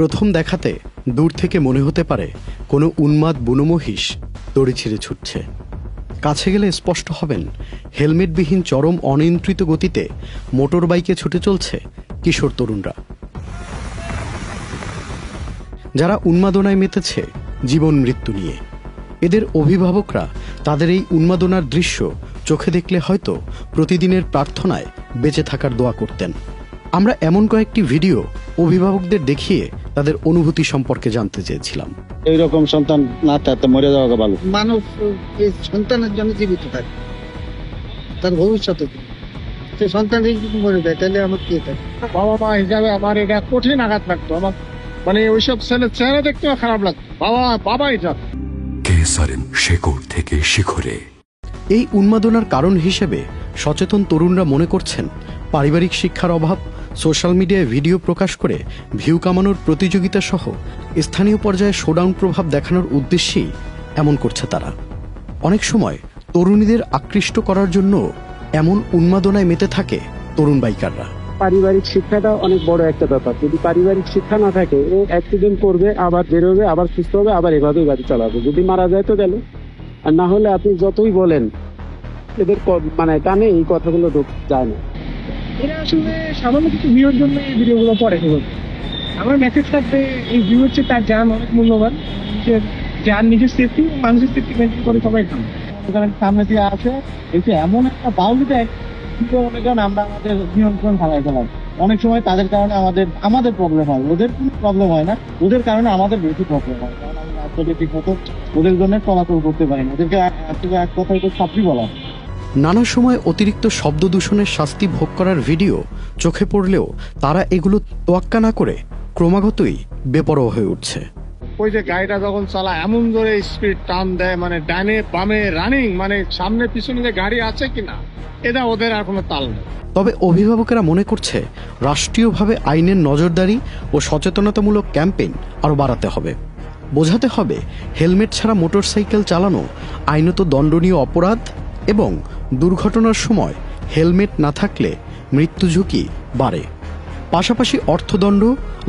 প্রথম দেখাতে দূর থেকে মনে হতে পারে কোনো উন্মাদ বুনোমহিষ দড়ি ছিঁড়ে ছুটছে। কাছে গেলে স্পষ্ট হবেন হেলমেটবিহীন চরম অনিয়ন্ত্রিত গতিতে মোটর বাইকে ছুটে চলছে কিশোর তরুণরা, যারা উন্মাদনায় মেতেছে জীবন মৃত্যু নিয়ে। এদের অভিভাবকরা তাদের এই উন্মাদনার দৃশ্য চোখে দেখলে হয়তো প্রতিদিনের প্রার্থনায় বেঁচে থাকার দোয়া করতেন। আমরা এমন কয়েকটি ভিডিও অভিভাবকদের দেখিয়ে তাদের অনুভূতি সম্পর্কে জানতে চেয়েছিলাম। এইরকম সন্তান না থাকতে মরে যাওয়া ভালো। মানুষ এই সন্তানের জন্য জীবিত থাকে, তার ভবিষ্যতে সে সন্তান যদি মরে যায় তাহলে আমার কি থাকে। বাবা মা হিসাবে আমার এটা কঠিন আঘাত লাগতো। আমার মানে ওইসব ছেলের চেহারা দেখতেও খারাপ লাগতো। বাবা হিসাবে কেসারেন শেকড় থেকে শিখরে। এই উন্মাদনার কারণ হিসেবে সচেতন তরুণরা মনে করছেন পারিবারিক শিক্ষার অভাব, সোশ্যাল মিডিয়ায় ভিডিও প্রকাশ করে ভিউ কামানোর প্রতিযোগিতা সহ স্থানীয় পর্যায়ে শোডাউন প্রভাব দেখানোর উদ্দেশ্যেই এমন করছে তারা। অনেক সময় তরুণীদের আকৃষ্ট করার জন্য এমন উন্মাদনায় মেতে থাকে তরুণ বাইকাররা। পারিবারিক শিক্ষাটা অনেক বড় একটা ব্যাপার। যদি পারিবারিক শিক্ষা না থাকে, ও অ্যাক্সিডেন্ট করবে, আবার বেরোবে, আবার সুস্থ হবে, আবার এভাবেই গাড়ি চালাবে। যদি মারা যায় তো গেল, আর না হলে আপনি যতই বলেন এদের মানে টানে এই কথাগুলো যায় না। এরা আসলে সামান্য কিছু ভিউর জন্য এই ভিডিওগুলো করে। আমার মেসেজ থাকবে এই ভিউ হচ্ছে তার জান অনেক মূল্যবান, যার নিজের সেফটি মানুষের সেফটি মেনটেন করে সবাই খান। সামনে দিয়ে আসে এসে এমন একটা বাউলি দেয়, মনে করেন আমরা আমাদের নিয়ন্ত্রণ হারাই ফেলাম। অনেক সময় তাদের কারণে আমাদের প্রবলেম হয়, ওদের কোনো প্রবলেম হয় না। ওদের কারণে আমাদের বেশি প্রবলেম হয়, কারণ আমি আসলে ঠিক মতো ওদের জন্য চলাচল করতে পারি না। ওদেরকে এক কথায় তো ছাত্রী বলা। নানা সময় অতিরিক্ত শব্দ দূষণের শাস্তি ভোগ করার ভিডিও চোখে পড়লেও তারা এগুলো তোয়াক্কা না করে ক্রমাগতই বেপরোয়া হয়ে উঠছে। ওই যে গাড়িটা যখন চালা এমন জোরে স্পিড টান দেয়, মানে ডানে বামে রানিং, মানে সামনে পিছনে যে গাড়ি আছে কিনা এটা ওদের আর কোনো তাল নেই। তবে অভিভাবকেরা মনে করছে রাষ্ট্রীয়ভাবে আইনের নজরদারি ও সচেতনতামূলক ক্যাম্পেইন আরও বাড়াতে হবে। বোঝাতে হবে হেলমেট ছাড়া মোটরসাইকেল চালানো আইনত দণ্ডনীয় অপরাধ এবং দুর্ঘটনার সময় হেলমেট না থাকলে মৃত্যু ঝুঁকি বাড়ে। পাশাপাশি অর্থদণ্ড,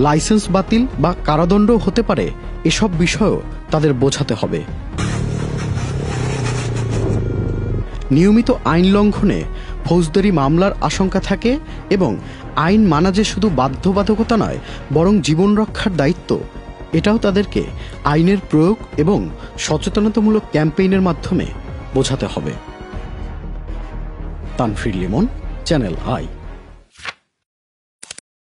লাইসেন্স বাতিল বা কারাদণ্ড হতে পারে। এসব বিষয়ও তাদের বোঝাতে হবে। নিয়মিত আইন লঙ্ঘনে ফৌজদারি মামলার আশঙ্কা থাকে এবং আইন মানা যে শুধু বাধ্যবাধকতা নয়, বরং জীবন রক্ষার দায়িত্ব, এটাও তাদেরকে আইনের প্রয়োগ এবং সচেতনতামূলক ক্যাম্পেইনের মাধ্যমে বোঝাতে হবে। Tanfir Limon, channel I.